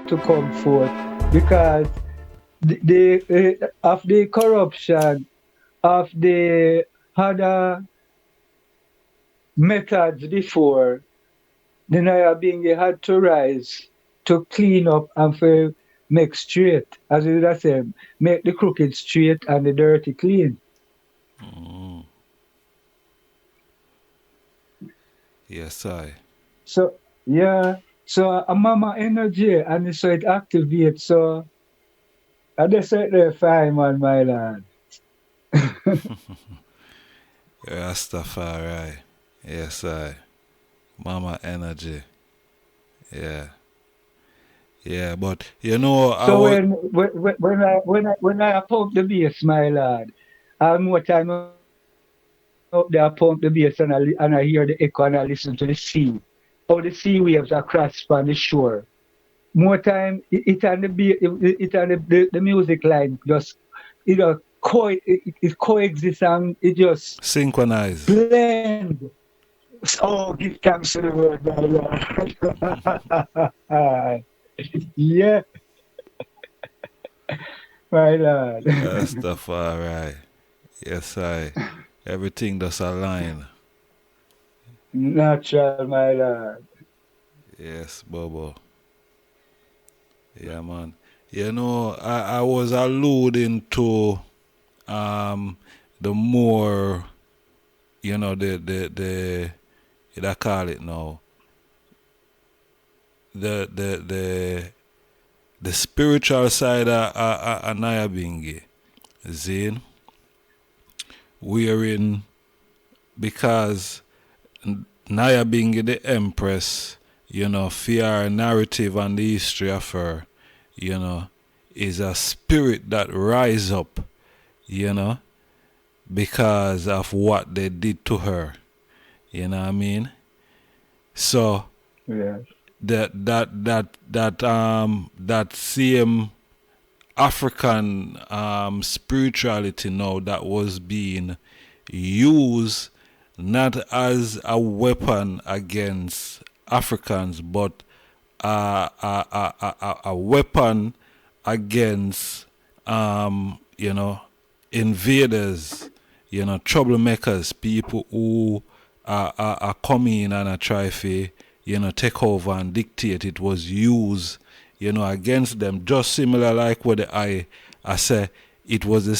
to come forth because of the corruption of the other methods before, the Nyahbinghi had to rise to clean up and for make straight, as we would say, make the crooked straight and the dirty clean. Mm. Yes, I. So yeah, so a mama energy and so it activates. So I just say there fine man, my lad. Rastafari. Yes, I. Mama energy. Yeah. Yeah, but you know, I So was. when I pump the bass, my lad, I'm more time up there I pump the bass and I hear the echo and I listen to the sea. How the sea waves are cross on the shore. More time it and the music line just it coexists and it just Synchronize. blend. Oh, give thanks to the word, my lord. Yeah, my lord. Rastafari. Yes, I. Everything does align. Natural, my lord. Yes, Bobo. Yeah, man. You know, I was alluding to um the more, you know, the what I call it now, the the the the spiritual side of Nyahbinghi, Zane, wherein because Nyahbinghi the Empress, you know, fear narrative and the history of her, you know, is a spirit that rise up, you know, because of what they did to her. You know what I mean? So Yeah. that same African spirituality now that was being used not as a weapon against Africans, but a weapon against you know, invaders, you know, troublemakers, people who are coming and are try to, you know, take over and dictate. It was used, you know, against them. Just similar like what I say, it was the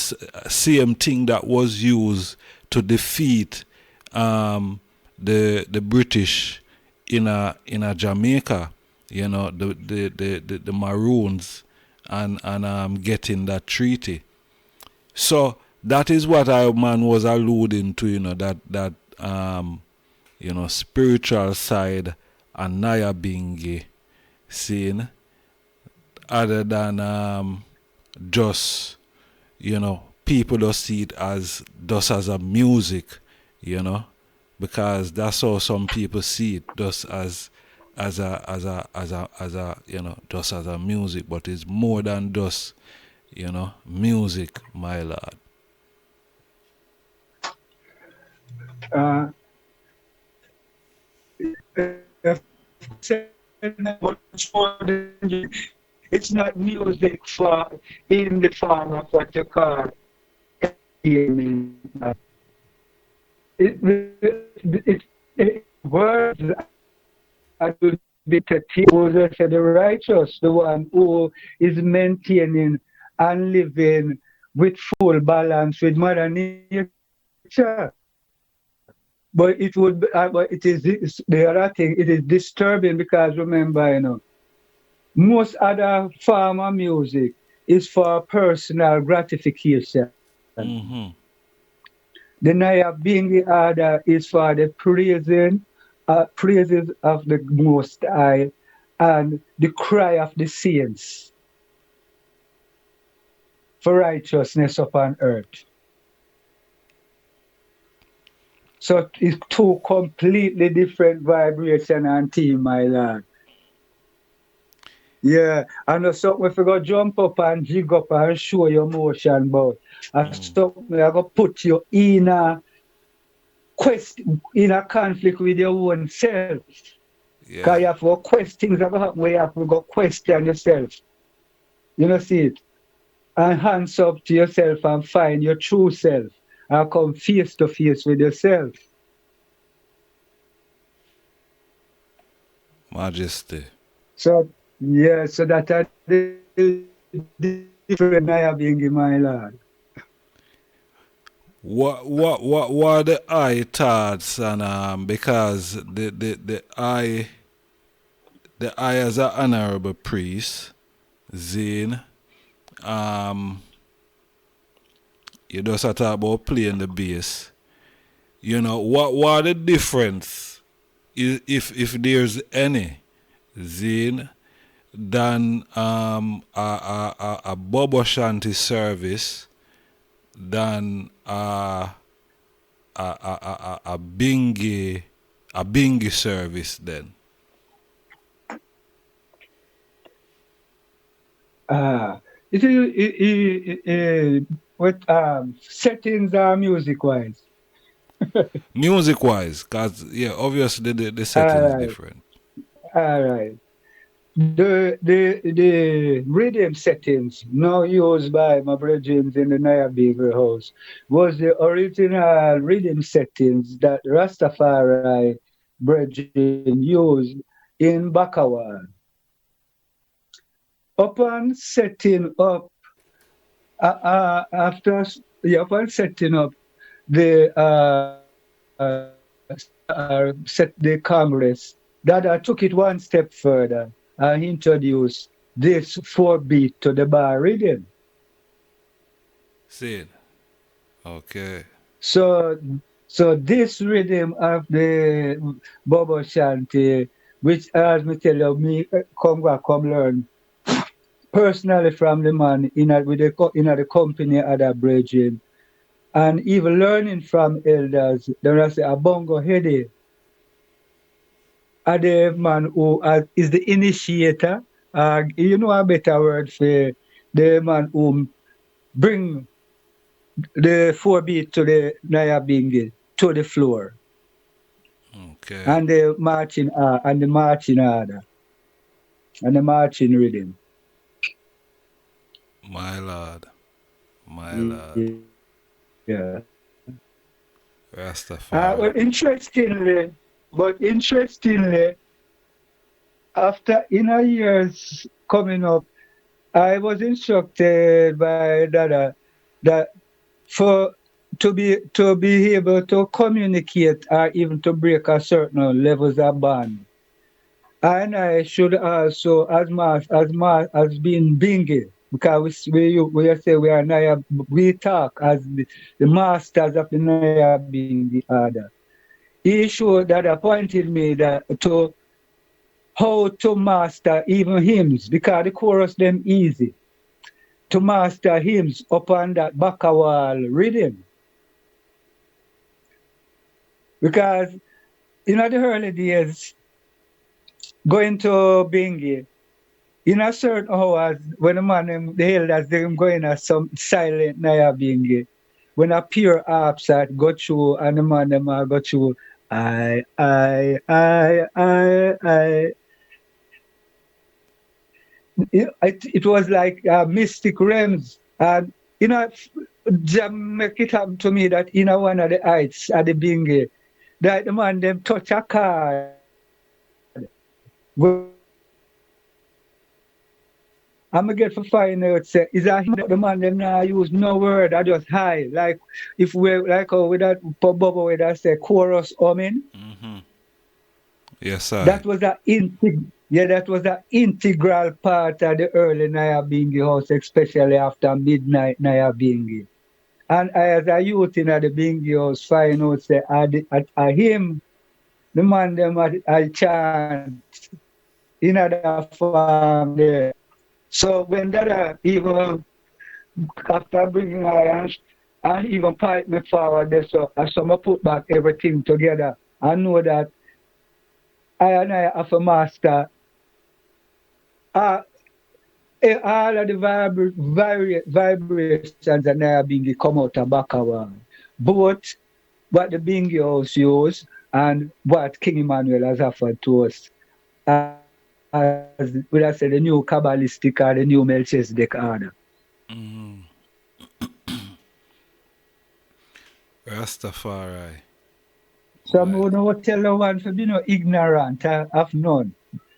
same thing that was used to defeat the British in a Jamaica, you know, the Maroons and getting that treaty. So that is what I man was alluding to, you know, that you know, spiritual side and Nyahbinghi scene, other than just, you know, people don't see it as just as a music, you know, because that's how some people see it, just as a you know, just as a music, but it's more than just, you know, music, my lord. Uh, of course, but much more than it's not music for in the form of what you call entertainment. It words and will be Moses said the righteous, the one who is maintaining and living with full balance with Mother Nature. But it would, but it is the other thing. It is disturbing because remember, most other form of music is for personal gratification. Mm-hmm. The Nyahbinghi order is for the praises of the Most High and the cry of the saints for righteousness upon earth. So it's two completely different vibration and theme, my lord. Yeah, I know something if you go jump up and jig up and show your motion, but I something I go put you in a conflict with your own self. Yeah. Because you have to quest things that happen where you have to go question yourself. You know, see it? And hands up to yourself and find your true self. And come face to face with yourself. Majesty. So, yeah, so that are the different Nyahbinghi, my lord. What are the I thoughts and because the I as an honorable priest, Zane, um you just talk about playing the bass. You know, what the difference if there's any, Zane, than a Bobo Shanti service than a Bingi service then. It is what settings are music wise. Music wise, cause yeah, obviously the All settings right, different. all right. The rhythm settings now used by my brethren in the Nyahbinghi house was the original rhythm settings that Rastafari brethren used in Bakawan. Upon setting up, upon setting up set the Congress, Dada took it one step further and introduced this four beat to the bar rhythm. See it? Okay. So, so this rhythm of the Bobo Shanti, which as me tell you, me come back, come learn personally from the man in the company of the brethren, and even learning from elders. There is a bongo heady, are the man who is the initiator. You know a better word for the man who bring the four beat to the Nyahbinghi to the floor Okay. and the marching order and the marching rhythm. My lord. My Yeah. lord. Well, Rastafari. interestingly, after inner years coming up, I was instructed by Dada that for to be able to communicate or even to break a certain levels of bond. And I should also, as being bingy, because we say we are we talk as the masters of the Nyahbinghi order. He showed that appointed me that to how to master even hymns, because the chorus them easy. To master hymns upon that Bakawal rhythm. Because in the early days, going to Bingi, in a certain hours, when the elders, them going at some silent Nyahbinghi, when a pure harps that go through and the man them a go through, I. It was like mystic realms. And, you know, Jam make it happen to me that in one of the heights at the Bingi, that the man them touch a card where I'm get for find out say is a hymn that the man them now use no word, I just high. Like if we like how with that bubble with that say chorus humming, Yes, I. that was that was an integral part of the early Nyahbinghi house, especially after midnight Nyahbinghi. And I, as a youth in the Bingi house, find out say I him, the man them I chant in the farm there. So when that even after bringing irons and even pipe me forward there, so I some put back everything together. I know that I and I have a master uh, all of the vibrations and Nyahbinghi come out of Bakawan. Both what the Bingi house use and what King Emmanuel has offered to us. as would I say the new Kabbalistic or the new Melchizedek order. Mm. Rastafari. Some Right. who know tell the one to be no ignorant of none.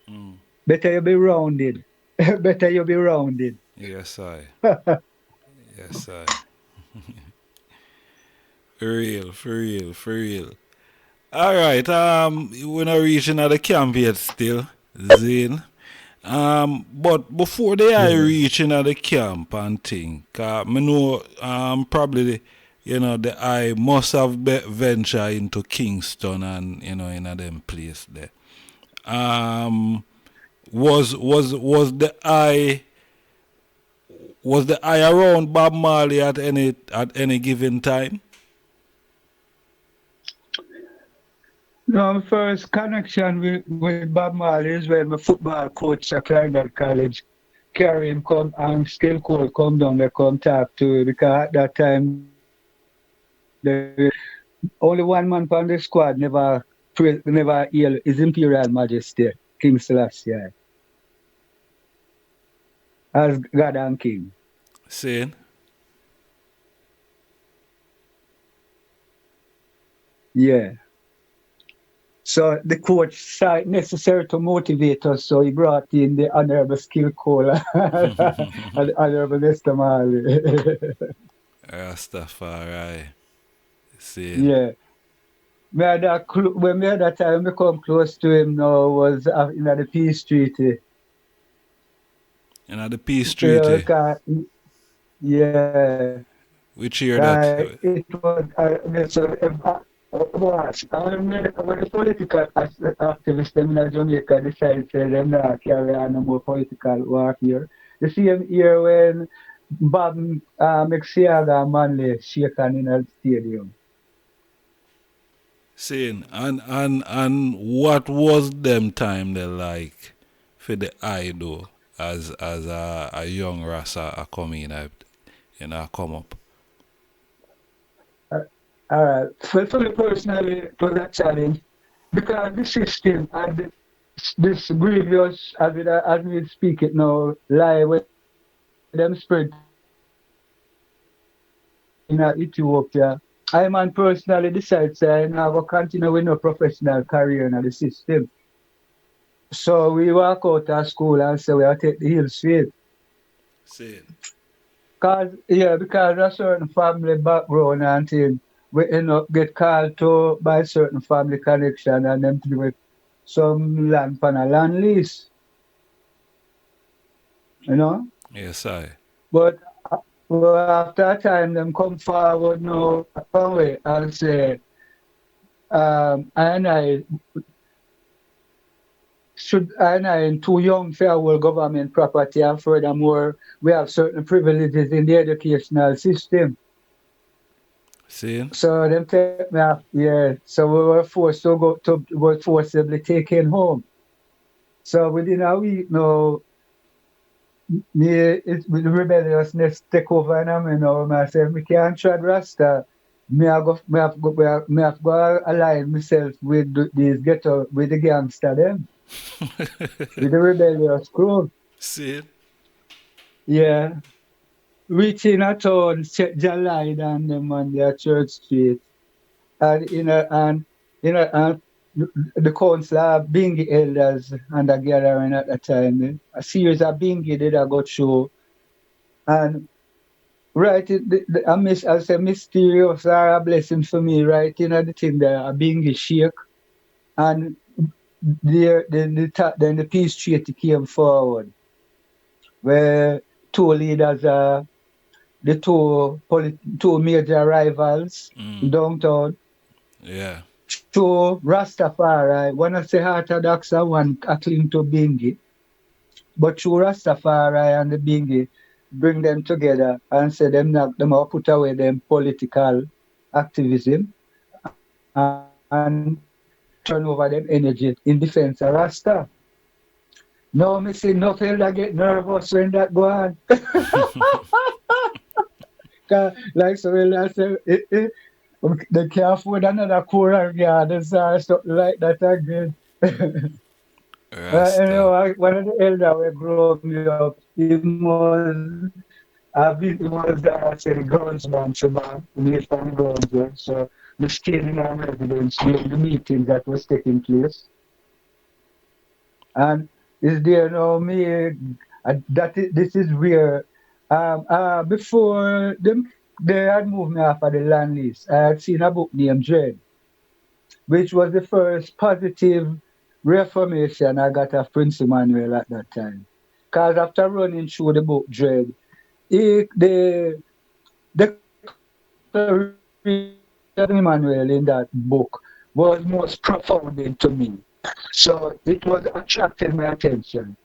Mm. Better you be rounded. Better you be rounded. Yes, I. Yes, I. For real, for real, for real. All right. We're not reaching at the camp yet still, Zane. But before they are Yeah. reaching at the camp and thing, me know probably the I must have venture into Kingston and in a them place there. Um, was the I around Bob Marley at any given time? No, my first connection with Bob Marley is when my football coach at Clarendon College carry him come and still cool come down there come talk to because at that time only one man from the squad never hail His Imperial Majesty King Selassie as God and King. Saying, Yeah. So the coach saw it necessary to motivate us, so he brought in the Honorable Skill Cole and the Honorable Lester Marley. Rastafari. Saying, Yeah. When me had that time me come close to him now was in the peace treaty. the Peace You know, Treaty. 'cause, Which year yeah, that? it was when the political activists them in Jamaica decided to them not carry on no more political warfare. The same year when Bob McSiaga and Manley shaken in a stadium. Saying, and what was them time they like for the idol as a young rasa a come in come up. All right. For me personally, it was a challenge because the system and this grievous, as we speak it now, lie where them spread in Ethiopia. I man personally decide say I now go continue with no professional career in the system. So we walk out of school and say we are take the hill straight. Saying, Because a certain family background and thing, we end up get called to by certain family connection and them to with some land on a land lease, you know. yes I. But after a time them come forward now away and say I should and too young for our government property and furthermore we have certain privileges in the educational system. Saying, So them take me off, yeah. So we were forced to go to were forcibly taken home. So within a week now, with the rebelliousness take over and me now myself, me can't trad Rasta. Me have go align myself with these ghetto with the gangster them, with the rebellious crew. saying, Yeah. Reaching a town, check July and them on their church street. And the council of Bingi elders and the gathering at the time. A series of Bingi did I go through. And right I say mysterious are a blessing for me, right in the thing there, a Bingi shake. And then the peace treaty came forward, where two leaders are two major rivals downtown. yeah. Two Rastafari, one of the Orthodox and one cling to Bingi. But two Rastafari and the Bingi bring them together and say them all put away them political activism and turn over them energy in defense of Rasta. No, me see no elder get nervous when that go on. 'Cause like so I say, they can't afford another choral garden or something like that again. Rasta. One of the elders who grew me up, he was say the groundsman, so we from the grounds there. So we stayed in our residence during the meeting that was taking place. And is there now me this is where before them they had moved me off of the land lease. I had seen a book named Dread, which was the first positive reformation I got of Prince Emmanuel at that time. Because after running through the book Dread, the declaration of Emmanuel in that book was most profounding to me. So it was attracting my attention.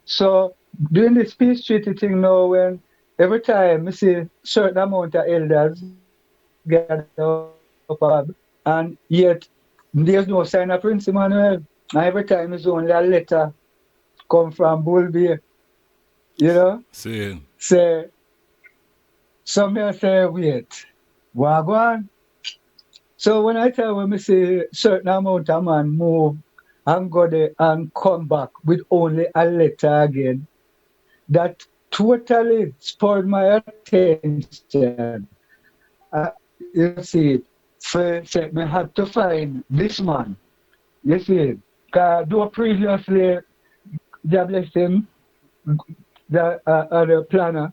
So doing the peace treaty thing now, when every time I see certain amount of elders gather up and yet there's no sign of Prince Emmanuel. And every time it's only a letter come from Bulby, you know, Saying, say, some may say, wait, Wagwan. So when I tell when I see certain amount of man move and go there and come back with only a letter again, that totally spurred my attention. You see, for me had to find this man. You see, because though previously, God bless him, the planner,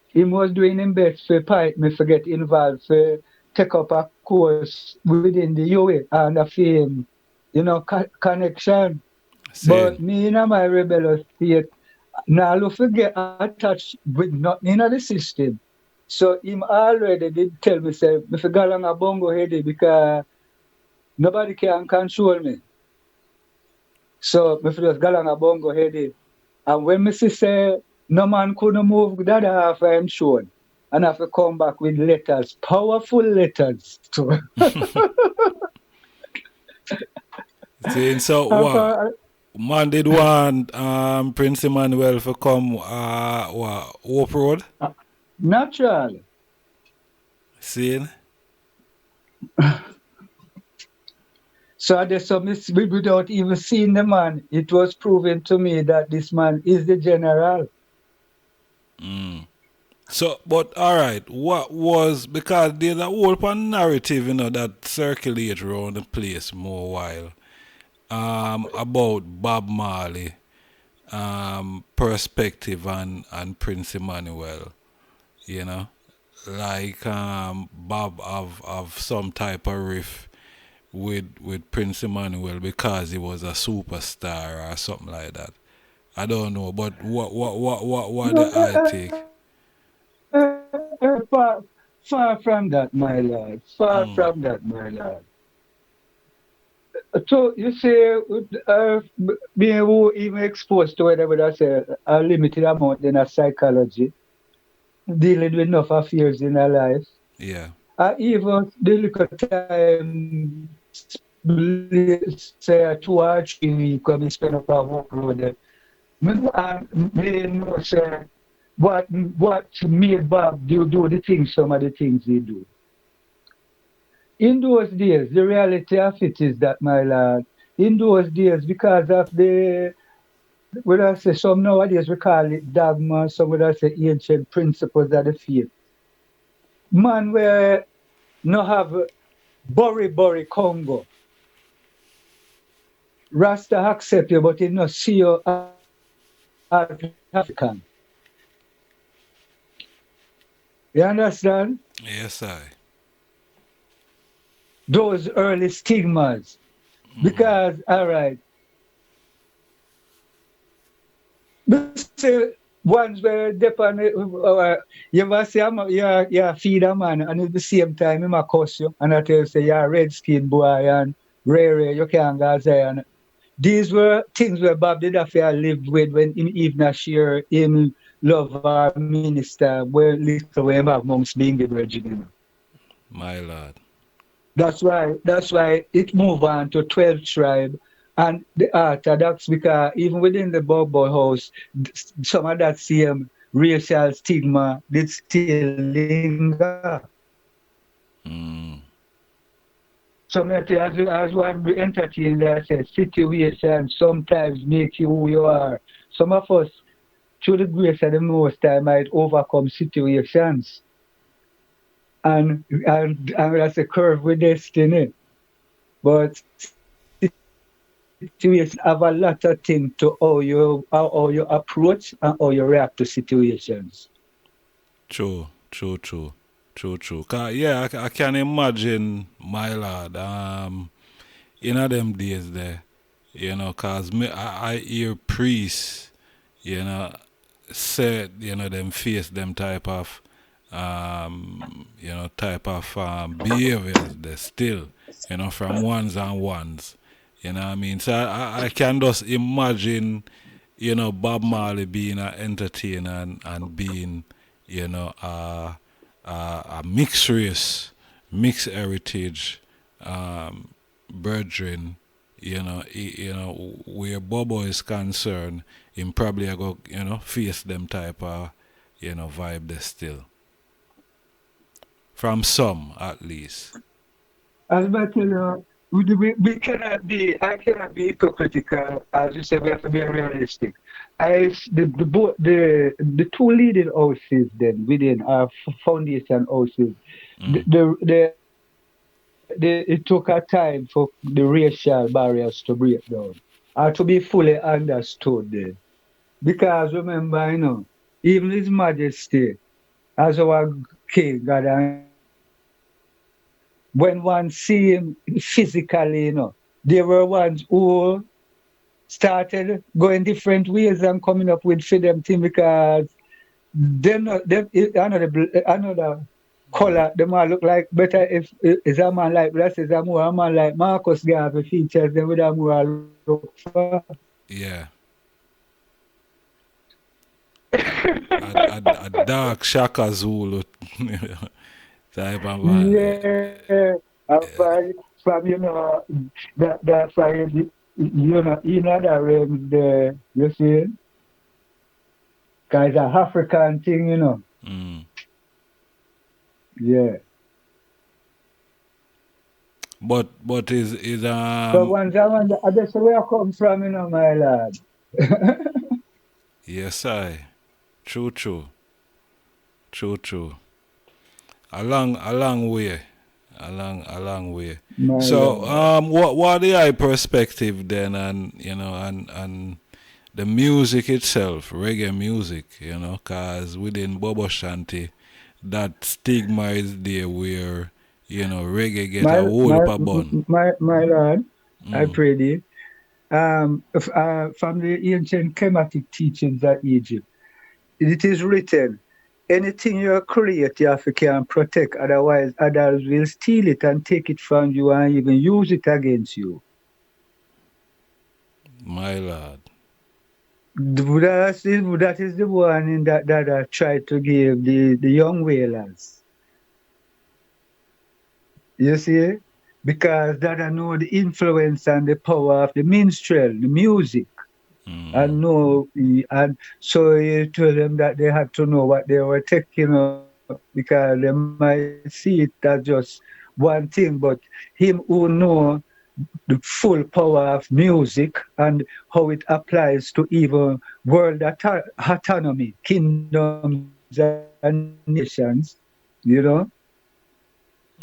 he was doing his best for pipe me to get involved, for take up a course within the UA and a fame, connection. But saying, me in my rebellious state, now look to get attached with nothing in the system. So him already did tell me say me fi go along a bongo heady because nobody can control me. So me fi just go along a bongo heady. And when me see say no man couldn't move that half I'm shown. And I have to come back with letters, powerful letters to saying, so and what? Man did want Prince Emmanuel for come what Hope Road? natural. Saying, So I just submit without even seeing the man, it was proven to me that this man is the general. so but alright, what was because there's a whole pan narrative, that circulate around the place more while. About Bob Marley, perspective and Prince Emmanuel, you know. Like Bob have some type of riff with Prince Emmanuel because he was a superstar or something like that. I don't know, but what No, the I take? far from that, my lord. Far from that, my lord. So you say, being who even exposed to whatever I say, a limited amount in a psychology, dealing with enough affairs in our life. Yeah. Even the little time, say, 2 or 3 weeks when we spend up our work road, me know say what made Bob do the things, some of the things he do. In those days, the reality of it is that, my lord, in those days, because of the, what I say, some nowadays we call it dogma, some would I say ancient principles of the faith. Man, where no have Bori Congo, Rasta accept you, but he not see you as African. You understand? Yes, I. Those early stigmas. Because, all right, they say ones where depend, you must say, you're feed a man, and at the same time, he might curse you, and I tell you, say, you're a red skin boy, and rare, you can't go say, and these were things where Bob did have to live with when him even share him love our minister, where little way him have amongst being the virgin. My lord. That's why it moved on to 12 tribe and the Orthodox because even within the Bobo house, some of that same racial stigma did still linger. some as one be entertained, I said, situations sometimes make you who you are. Some of us, through the grace of the Most High, might overcome situations. And that's a curve with destiny. But situations have a lot of things to how you approach and how you react to situations. True, true, true, true, true. Yeah, I can imagine, my lord, in them days there, cause I hear priests, you know, said, them face them type of behaviors there still, from ones and ones. You know what I mean? So I can just imagine, Bob Marley being an entertainer and being, a mixed race, mixed heritage, brethren, where Bobo is concerned, him probably a go, face them type of, vibe there still. From some, at least. As but we cannot be, I cannot be hypocritical. As you said, we have to be realistic. The two leading houses then within our foundation houses, Mm. it took a time for the racial barriers to break down or to be fully understood then. Because remember, even His Majesty as our King, God and Creator, when one see him physically, there were ones who started going different ways and coming up with for them thing because another color, them all look like better if is a man like that is a man like Marcus Garvey features them with a more look for. Yeah. A dark Shaka Zulu type of Yeah. From that's why in other realms there, you see, guys are African thing. mm. Yeah. But is But once I wonder, I guess where I come from, my lad. yes I true true true true a long way a long way. My So lad. what the eye perspective then, and and the music itself, reggae music, cause within Bobo Shanti that stigma is there where reggae get a My, whole my, up a bun. my lad, I Mm. pray thee. From the ancient Kemetic teachings of Egypt, it is written, anything you create, you have to can protect, otherwise others will steal it and take it from you and even use it against you. My lord. That is the warning that I tried to give the young whalers. You see? Because that I know the influence and the power of the minstrel, the music. Mm. And so he told them that they had to know what they were taking up because they might see it as just one thing, but him who know the full power of music and how it applies to even world autonomy, kingdoms and nations,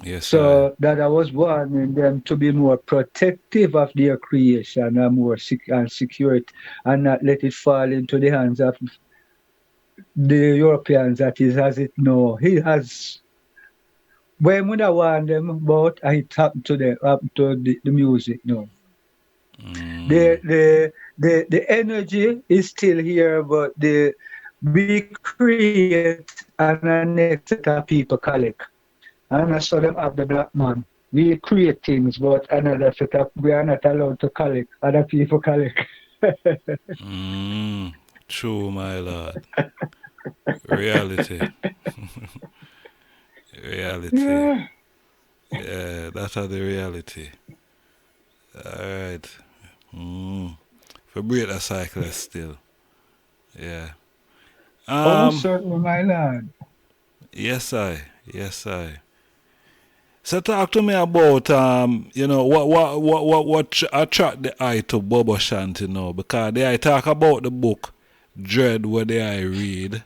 Yes I. So that I was warning them to be more protective of their creation and more and secure it and not let it fall into the hands of the Europeans that is as it now. He has when would I warn them about it happened to the music now. Mm. The energy is still here, but we create and a next set of people collect. And I saw them have the black man. We create things, but another set of we are not allowed to collect. Other people collect. Mm. True, my lord. Reality. Reality. Yeah. Yeah, that's the reality. Alright. Mm. For break the cycle still. Yeah. Oh, Um certainly, my lord. yes I. Yes I. So talk to me about what attract the eye to Bobo Shanti now, because they I talk about the book Dread where they I read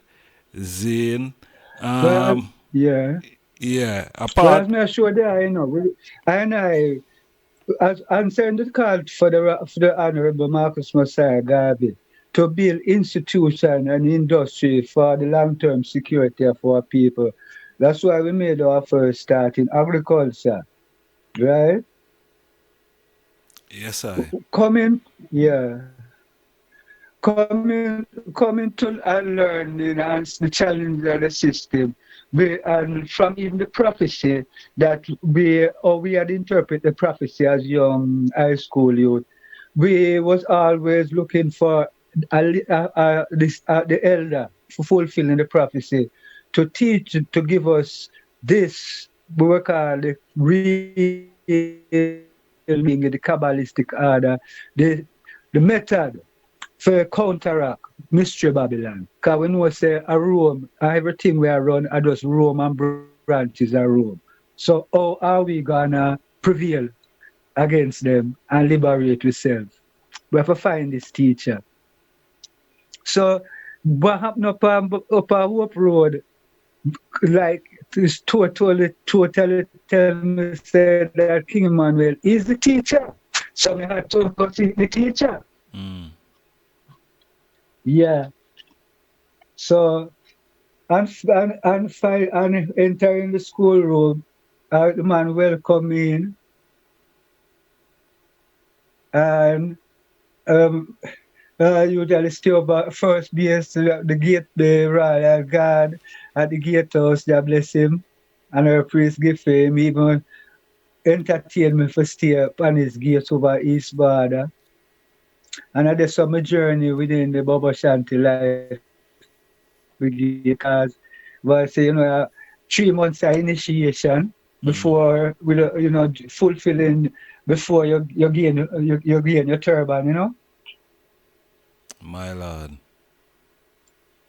Zane. Well, Um yeah. yeah, Well, as apart me I show there, I and I as answering the call for the Honorable Marcus Messiah Garvey to build institution and industry for the long-term security of our people. That's why we made our first start in agriculture, right? yes I. Coming, yeah, coming to and learning and the challenge of the system. And from even the prophecy that we had interpret the prophecy as young high school youth, we was always looking for the elder for fulfilling the prophecy to teach, to give us this, we were called the real meaning, the Kabbalistic order, the method for counteract mystery Babylon. Because we know say a Rome, everything we are run are just Rome and branches of Rome. So how are we gonna prevail against them and liberate ourselves? We have to find this teacher. So what happened up a Hope Road, like is totally tell me say that King Emmanuel is the teacher. So we had to go see the teacher. Mm. Yeah. So and entering the schoolroom, the man welcome in and um usually stay over first base the gate, the royal guard at the gatehouse, God bless him. And our priest give him even entertain me for stay on his gate over East Border. And I did some journey within the Baba Shanti life again because was say, 3 months of initiation Mm. before fulfilling before you gain your turban. My lord.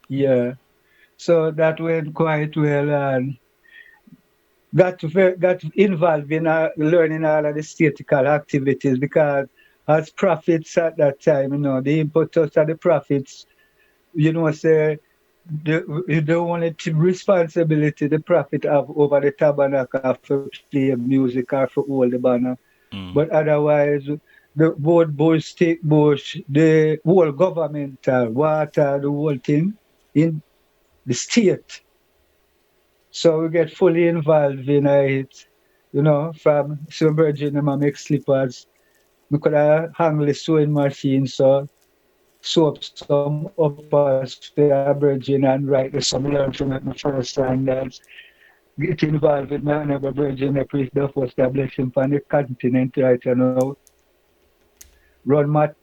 Yeah. So that went quite well and got involved in learning all of the statistical activities because as prophets at that time, the importance of the prophets, say the only responsibility the prophet have over the tabernacle for play music or for hold the banner. But Mm. otherwise, the board bush, stick bush, the whole governmental, water, the whole thing in the state. So we get fully involved in it, from some virgin I make slippers. We could hang the sewing machine, so sew up some uppers for a virgin and write the some learn to make my first standards. Get involved with my honorable virgin, the priest the first blessing from the continent right now. Run do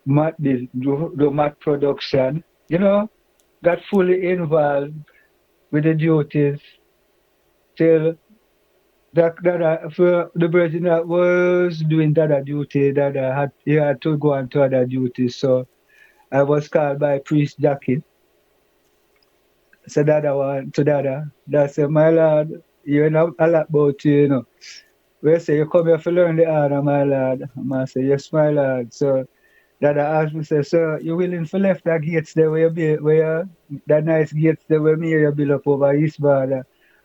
mat production, got fully involved with the duties till for the person that was doing that duty, that he had to go on to other duties. So I was called by Priest Jackie. So that I want to that said, my lord, you know a lot about you. We say you come here to learn the order, my lord. I say, yes, my lord. So that I asked me, say, sir, you willing to left that gates there where you be where that nice gates there where me you build up over East Border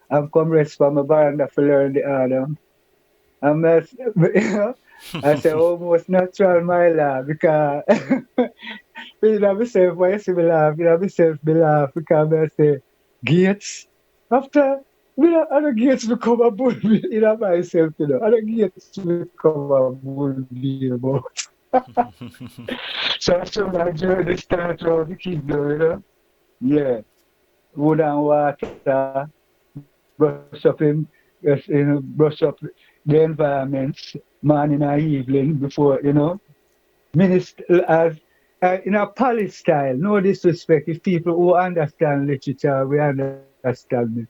and come rest for my veranda to learn the order. And that's, I say almost natural, my lad, because you know myself, why you see me laugh, myself, me laugh, because I say, gates, after, other gates become a bull, myself, other gates become a bull be about. So I saw my journey start around the kingdom. Yeah, wood and water, brush up brush up the environments, morning and evening before, as in a Pali style, no disrespect. If people who understand literature, we understand me.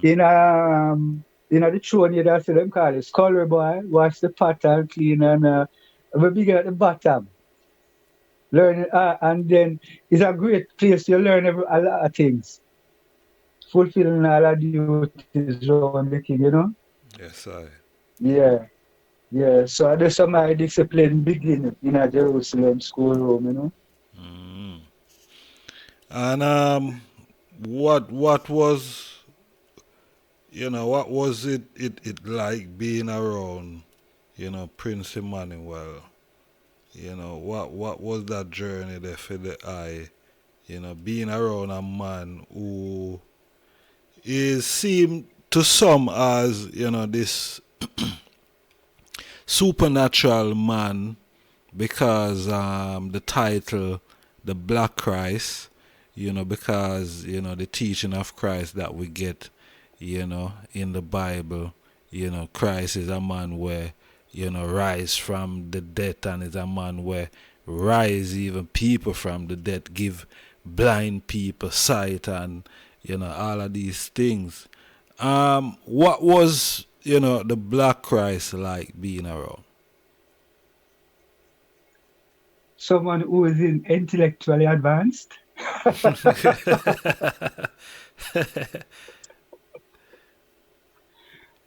Mm. In the throne, that's what them call it. Scholar boy, wash the pot and clean and we begin at the bottom. Learning and then it's a great place to learn a lot of things. Fulfilling all our duties around the king. Yes, I. Yeah, yeah. So that's how my discipline begin in a Jerusalem schoolroom, Mm. And what was what was it like being around Prince Emmanuel? What was that journey there for the eye? Being around a man who is seemed to some as this supernatural man because the title, the Black Christ, because the teaching of Christ that we get, in the Bible, Christ is a man where rise from the dead, and is a man where rise even people from the dead, give blind people sight, and all of these things. What was the Black Christ like being around? Someone who is intellectually advanced.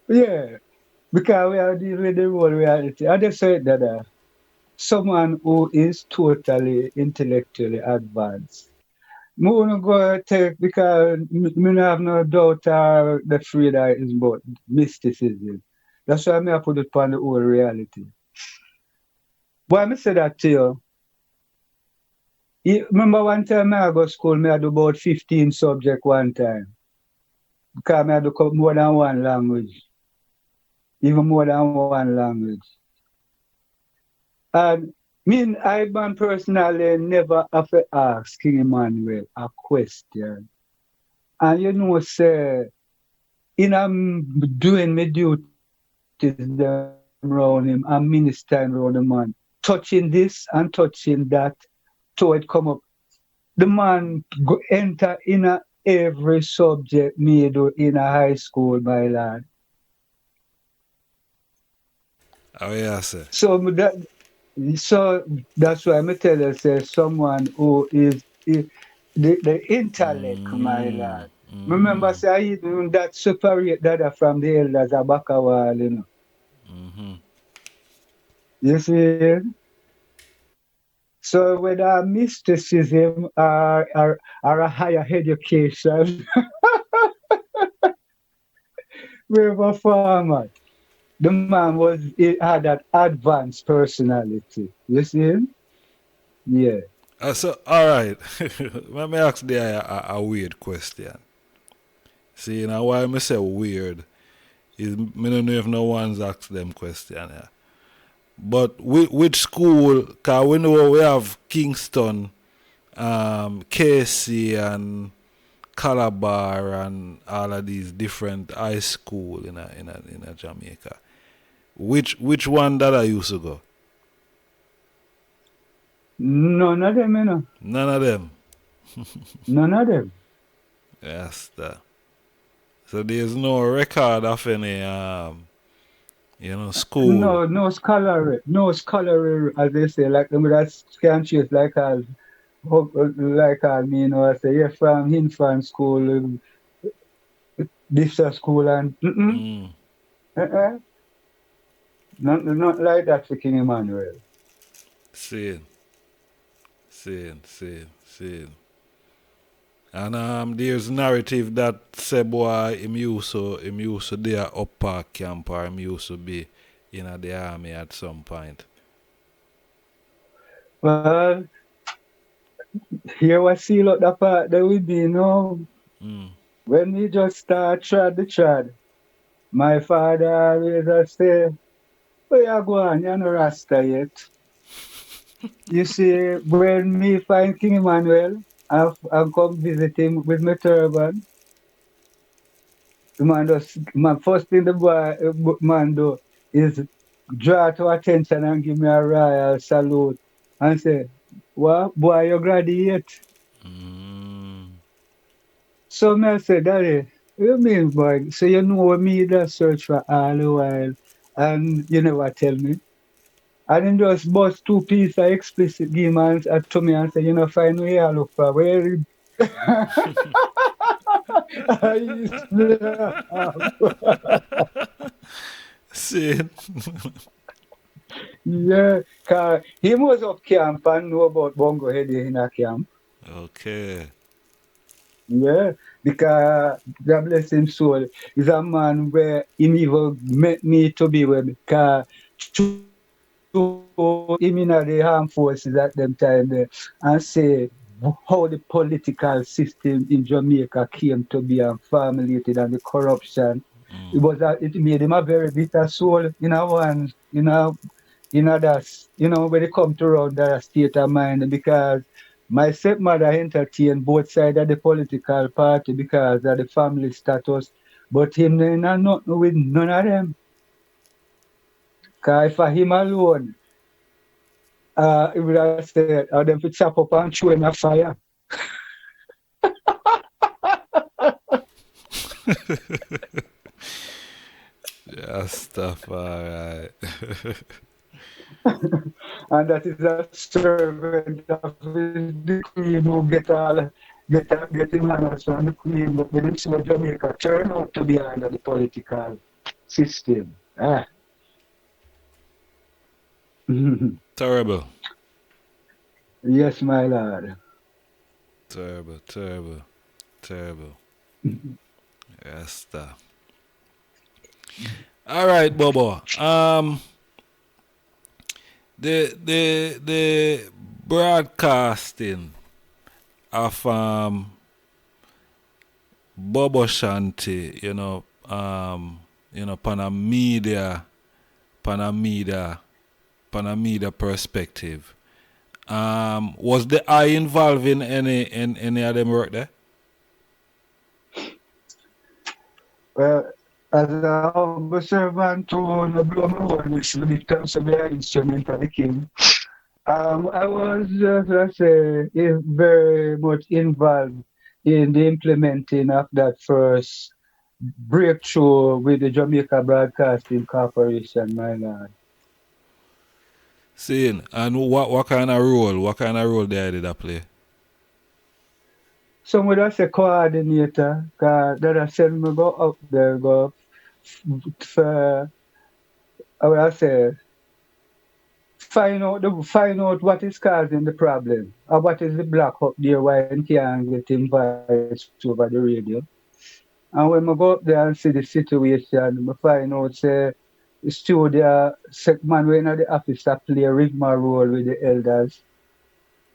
Yeah, because we are dealing with the world reality. I just said that someone who is totally intellectually advanced. Me wanna go take because me no have no doubt or the afraid that is about mysticism. That's why I put it upon the whole reality. Why me say that to you? Remember one time I go school, me I do about 15 subject one time. Because I do more than one language. Even more than one language. And I man personally never have to ask King Emmanuel a question. And say, in doing my duties them around him and ministering around the man, touching this and touching that, so it come up. The man go enter in a every subject me do in a high school, my lad. Oh yeah, sir. So so that's why I tell you, say someone who is the intellect, my Mm, lad. Remember, mm-hmm, say I even that separate that from the elders a back a wall. mm-hmm. You see? So whether mysticism or a higher education, wherever format, the man he had that advanced personality. You see him? Yeah. So all right, let me ask the a weird question. See, why I say weird is me don't know if no one's asked them question. Yeah. But which school? Cause we know we have Kingston, KC, and Calabar, and all of these different high school in a Jamaica. Which one that I used to go? None of them. None of them. None of them. Yes, that. So there's no record of any school. No scholarly, as they say, like that can choose like as me, I say, yeah, from infant school, this school, and Mm, uh-uh, not like that for King Emmanuel. seeing, seeing. And there's narrative that say boy him used to there upper camp, or him used to be in the army at some point. Well, here we see lot the part that we be, Mm. when we just start the trad, my father always just say, where you go on, you're no Rasta yet. You see, when me find King Emmanuel, I've come visit him with my turban. The man does, man, first thing the man do is draw to attention and give me a royal salute and say, what, boy, you graduate? Mm. So me I say, Daddy, what you mean, boy? So you know me that search for all the while and you never tell me. And then just bust two pieces of explicit give man to me and say, find where you look for. Where I used to laugh. See? Yeah, cause he was up camp and know about Bongo Head in a camp. Okay. Yeah, because God bless him soul is a man where him even met me to be with because him in the armed forces at them time there and say how the political system in Jamaica came to be and formulated and the corruption. It made him a very bitter soul in a one, that, when it come to around that state of mind because my stepmother entertained both sides of the political party because of the family status, but him ain't nothing with none of them. Cause for him alone, he would have said, them to chop up and throw in a fire. Rastafari. And that is a servant of the queen who get him honors from the queen, but when it's Jamaica turn out to be under the political system. Ah. Terrible. Yes, my lord. Terrible, terrible, terrible. Rasta. All right, Bobo. The broadcasting of Bobo Shanti, Panamedia perspective. Was the I involved in any of them work there? Well, as a humble servant to the blow my horn, which when it comes to the instrument of the king, I was, let's say, very much involved in the implementing of that first breakthrough with the Jamaica Broadcasting Corporation, my lord. Seeing, and what kind of role did I play? Some would have say coordinator, because that I send me go up there, go for, I would have say, find out what is causing the problem, or what is the block up there why you can't get invites over the radio. And when I go up there and see the situation, I find out say the studio man when at the office that play a rigmarole with the elders.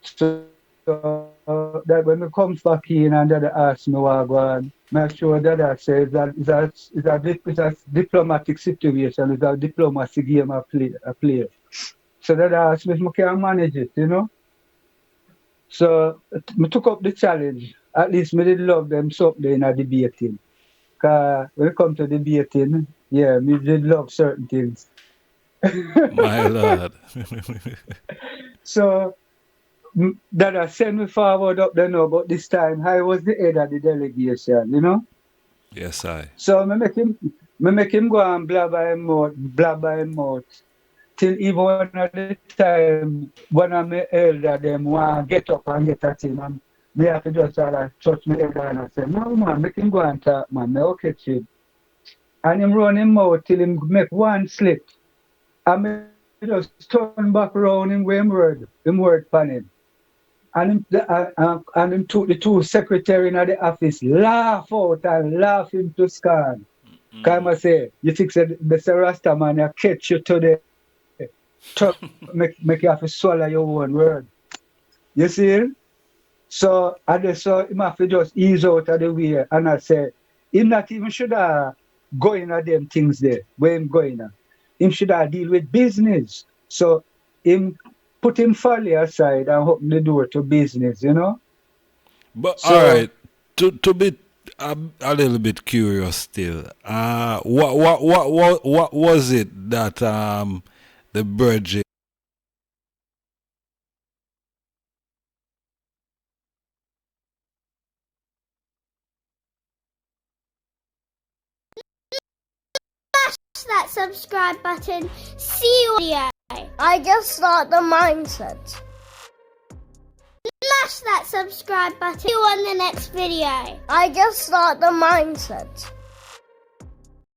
So that when I come back in and they ask me what go on, make sure that I say it's a diplomatic situation, it's a diplomacy game I play. So that I asked me if I can manage it, So I took up the challenge. At least I did love them something in a debating. Because when it comes to debating, yeah, me did love certain things. My lord. So that I send me forward up there now, but this time I was the head of the delegation, Yes, I. So I make him go and blabber him out. Till even one of the time, one of my elder them want to get up and get at him, and me have to just touch my elder and I say, no man, make him go and talk, man, me okay chill. And him run him out till him make one slip. And me just turn back around him with him word pan him. And him took the two secretary in the office laugh out and laugh him to scorn. Come I say, you think the Rasta man I catch you today. Make you have to swallow your own word. You see? So I just saw him have to just ease out of the way and I say, him not even should have go in at them things there, where him going at. Him should have deal with business. So him put him folly aside and open the door to business, But So, all right, to be a little bit curious still. What was it that the Virgin that subscribe button. See you video. I just start the mindset. Smash that subscribe button. See you on the next video. I just start the mindset.